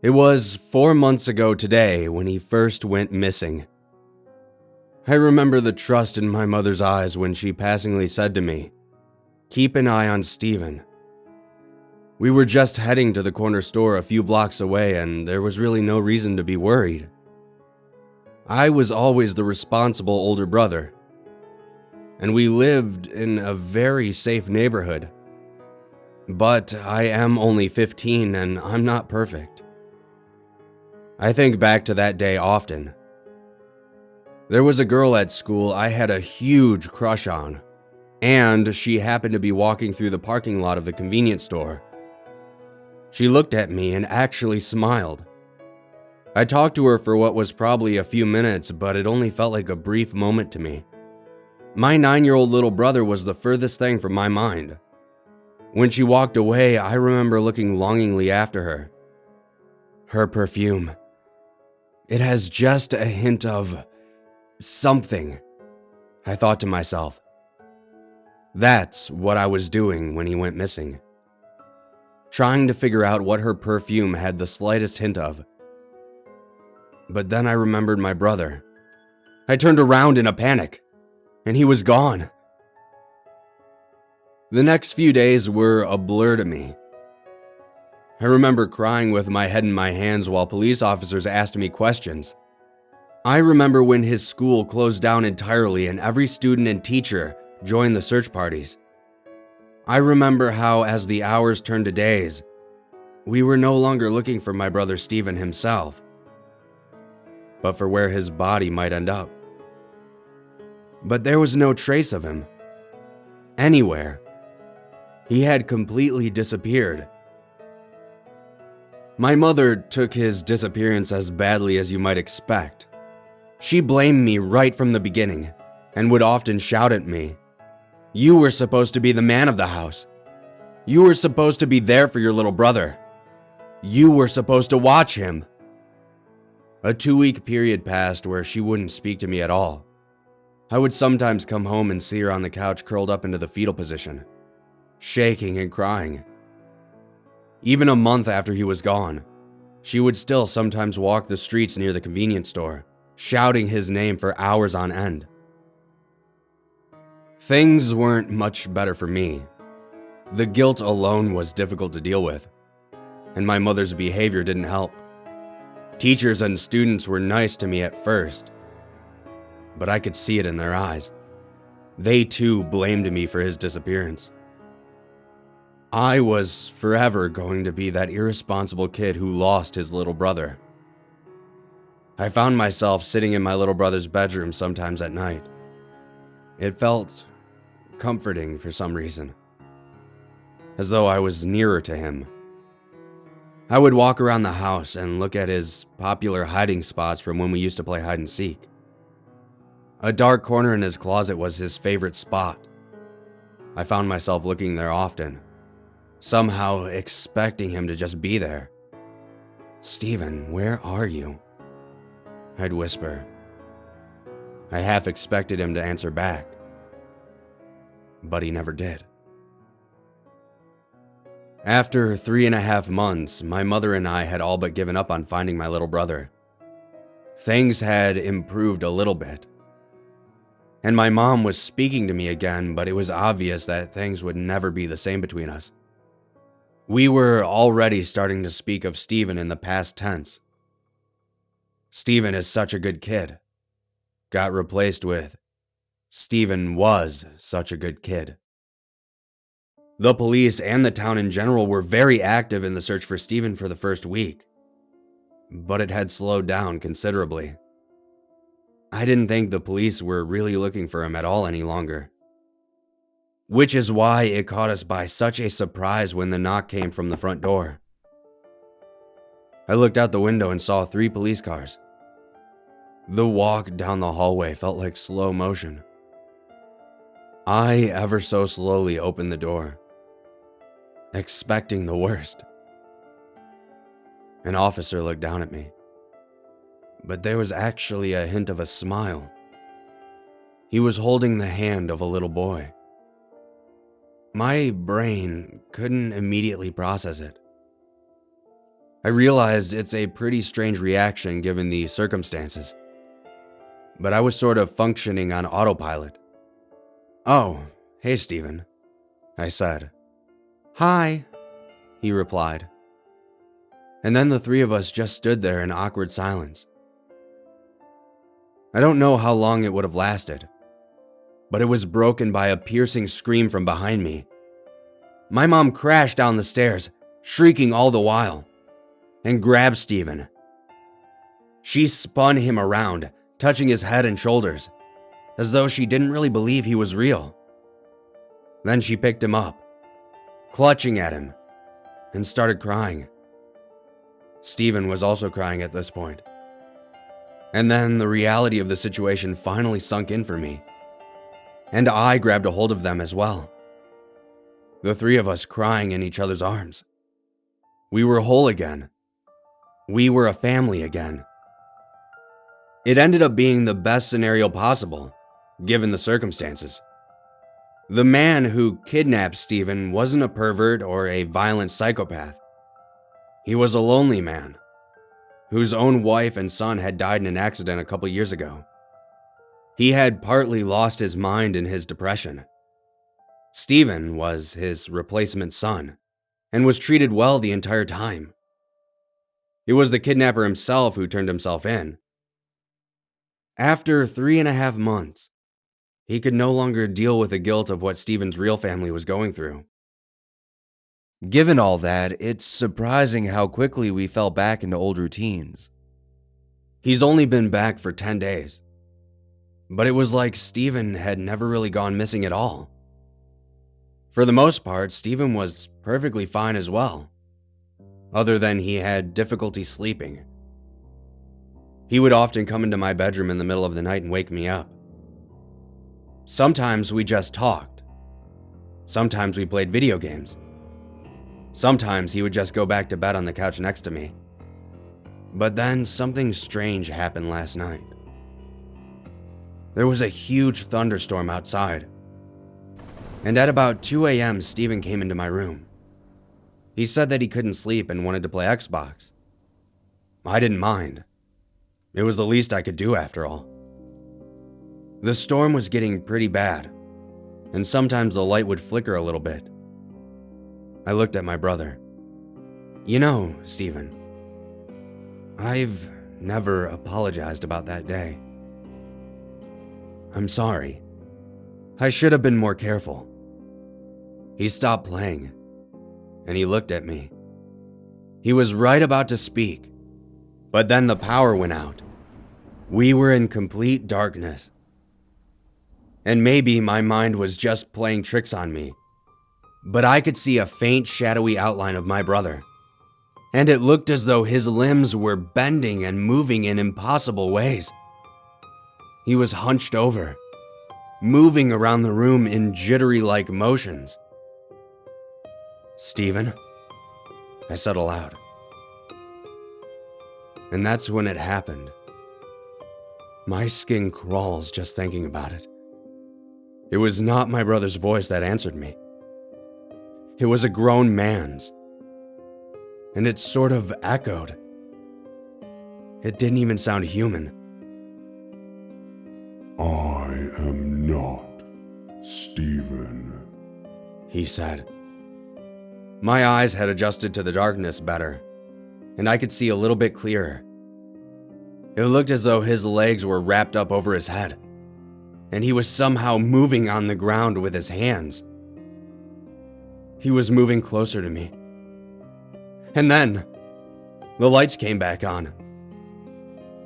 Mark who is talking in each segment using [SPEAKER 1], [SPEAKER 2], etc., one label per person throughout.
[SPEAKER 1] It was 4 months ago today when he first went missing. I remember the trust in my mother's eyes when she passingly said to me, "Keep an eye on Steven." We were just heading to the corner store a few blocks away, and there was really no reason to be worried. I was always the responsible older brother, and we lived in a very safe neighborhood. But I am only 15 and I'm not perfect. I think back to that day often. There was a girl at school I had a huge crush on, and she happened to be walking through the parking lot of the convenience store. She looked at me and actually smiled. I talked to her for what was probably a few minutes, but it only felt like a brief moment to me. My 9-year-old little brother was the furthest thing from my mind. When she walked away, I remember looking longingly after her. Her perfume. It has just a hint of something, I thought to myself. That's what I was doing when he went missing. Trying to figure out what her perfume had the slightest hint of. But then I remembered my brother. I turned around in a panic, and he was gone. The next few days were a blur to me. I remember crying with my head in my hands while police officers asked me questions. I remember when his school closed down entirely and every student and teacher joined the search parties. I remember how, as the hours turned to days, we were no longer looking for my brother Steven himself, but for where his body might end up. But there was no trace of him. Anywhere. He had completely disappeared. My mother took his disappearance as badly as you might expect. She blamed me right from the beginning and would often shout at me, "You were supposed to be the man of the house. You were supposed to be there for your little brother. You were supposed to watch him." A 2-week period passed where she wouldn't speak to me at all. I would sometimes come home and see her on the couch curled up into the fetal position, shaking and crying. Even a month after he was gone, she would still sometimes walk the streets near the convenience store, shouting his name for hours on end. Things weren't much better for me. The guilt alone was difficult to deal with, and my mother's behavior didn't help. Teachers and students were nice to me at first, but I could see it in their eyes. They too blamed me for his disappearance. I was forever going to be that irresponsible kid who lost his little brother. I found myself sitting in my little brother's bedroom sometimes at night. It felt comforting for some reason, as though I was nearer to him. I would walk around the house and look at his popular hiding spots from when we used to play hide and seek. A dark corner in his closet was his favorite spot. I found myself looking there often, somehow expecting him to just be there. "Steven, where are you?" I'd whisper. I half expected him to answer back, but he never did. After 3.5 months, my mother and I had all but given up on finding my little brother. Things had improved a little bit, and my mom was speaking to me again, but it was obvious that things would never be the same between us. We were already starting to speak of Steven in the past tense. "Steven is such a good kid," got replaced with, "Steven was such a good kid." The police and the town in general were very active in the search for Steven for the first week, but it had slowed down considerably. I didn't think the police were really looking for him at all any longer, which is why it caught us by such a surprise when the knock came from the front door. I looked out the window and saw 3 police cars. The walk down the hallway felt like slow motion. I ever so slowly opened the door, expecting the worst. An officer looked down at me, but there was actually a hint of a smile. He was holding the hand of a little boy. My brain couldn't immediately process it. I realized it's a pretty strange reaction given the circumstances, but I was sort of functioning on autopilot. "Oh, hey Steven," I said. "Hi," he replied. And then the three of us just stood there in awkward silence. I don't know how long it would have lasted, but it was broken by a piercing scream from behind me. My mom crashed down the stairs, shrieking all the while, and grabbed Steven. She spun him around, touching his head and shoulders, as though she didn't really believe he was real. Then she picked him up, clutching at him, and started crying. Steven was also crying at this point. And then the reality of the situation finally sunk in for me, and I grabbed a hold of them as well. The three of us crying in each other's arms. We were whole again. We were a family again. It ended up being the best scenario possible, given the circumstances. The man who kidnapped Steven wasn't a pervert or a violent psychopath. He was a lonely man, whose own wife and son had died in an accident a couple years ago. He had partly lost his mind in his depression. Steven was his replacement son, and was treated well the entire time. It was the kidnapper himself who turned himself in. After 3.5 months, he could no longer deal with the guilt of what Steven's real family was going through. Given all that, it's surprising how quickly we fell back into old routines. He's only been back for 10 days, but it was like Steven had never really gone missing at all. For the most part, Steven was perfectly fine as well, other than he had difficulty sleeping. He would often come into my bedroom in the middle of the night and wake me up. Sometimes we just talked. Sometimes we played video games. Sometimes he would just go back to bed on the couch next to me. But then something strange happened last night. There was a huge thunderstorm outside, and at about 2 a.m. Steven came into my room. He said that he couldn't sleep and wanted to play Xbox. I didn't mind. It was the least I could do after all. The storm was getting pretty bad, and sometimes the light would flicker a little bit. I looked at my brother. "You know, Steven, I've never apologized about that day. I'm sorry. I should have been more careful." He stopped playing, and he looked at me. He was right about to speak, but then the power went out. We were in complete darkness. And maybe my mind was just playing tricks on me, but I could see a faint, shadowy outline of my brother, and it looked as though his limbs were bending and moving in impossible ways. He was hunched over, moving around the room in jittery-like motions. "Steven," I said aloud. And that's when it happened. My skin crawls just thinking about it. It was not my brother's voice that answered me. It was a grown man's, and it sort of echoed. It didn't even sound human.
[SPEAKER 2] "I am not Steven,"
[SPEAKER 1] he said. My eyes had adjusted to the darkness better, and I could see a little bit clearer. It looked as though his legs were wrapped up over his head, and he was somehow moving on the ground with his hands. He was moving closer to me. And then, the lights came back on.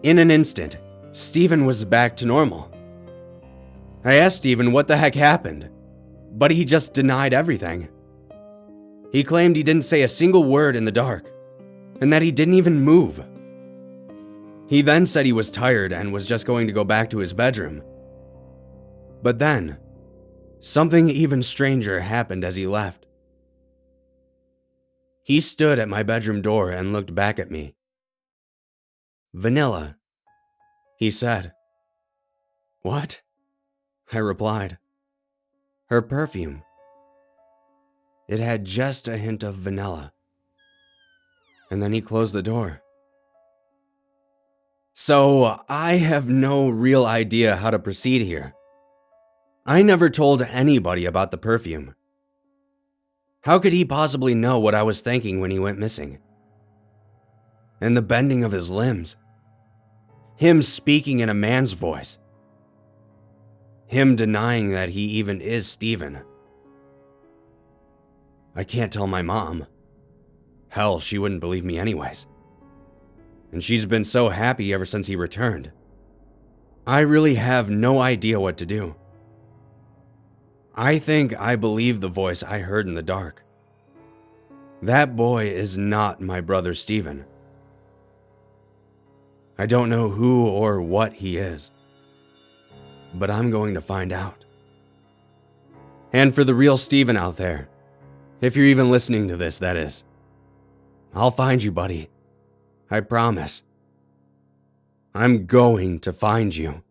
[SPEAKER 1] In an instant, Steven was back to normal. I asked Steven what the heck happened, but he just denied everything. He claimed he didn't say a single word in the dark, and that he didn't even move. He then said he was tired and was just going to go back to his bedroom. But then, something even stranger happened as he left. He stood at my bedroom door and looked back at me. "Vanilla," he said. "What?" I replied. "Her perfume. It had just a hint of vanilla." And then he closed the door. So, I have no real idea how to proceed here. I never told anybody about the perfume. How could he possibly know what I was thinking when he went missing? And the bending of his limbs. Him speaking in a man's voice. Him denying that he even is Steven. I can't tell my mom. Hell, she wouldn't believe me anyways. And she's been so happy ever since he returned. I really have no idea what to do. I think I believe the voice I heard in the dark. That boy is not my brother Steven. I don't know who or what he is, but I'm going to find out. And for the real Steven out there, if you're even listening to this, that is, I'll find you, buddy. I promise. I'm going to find you.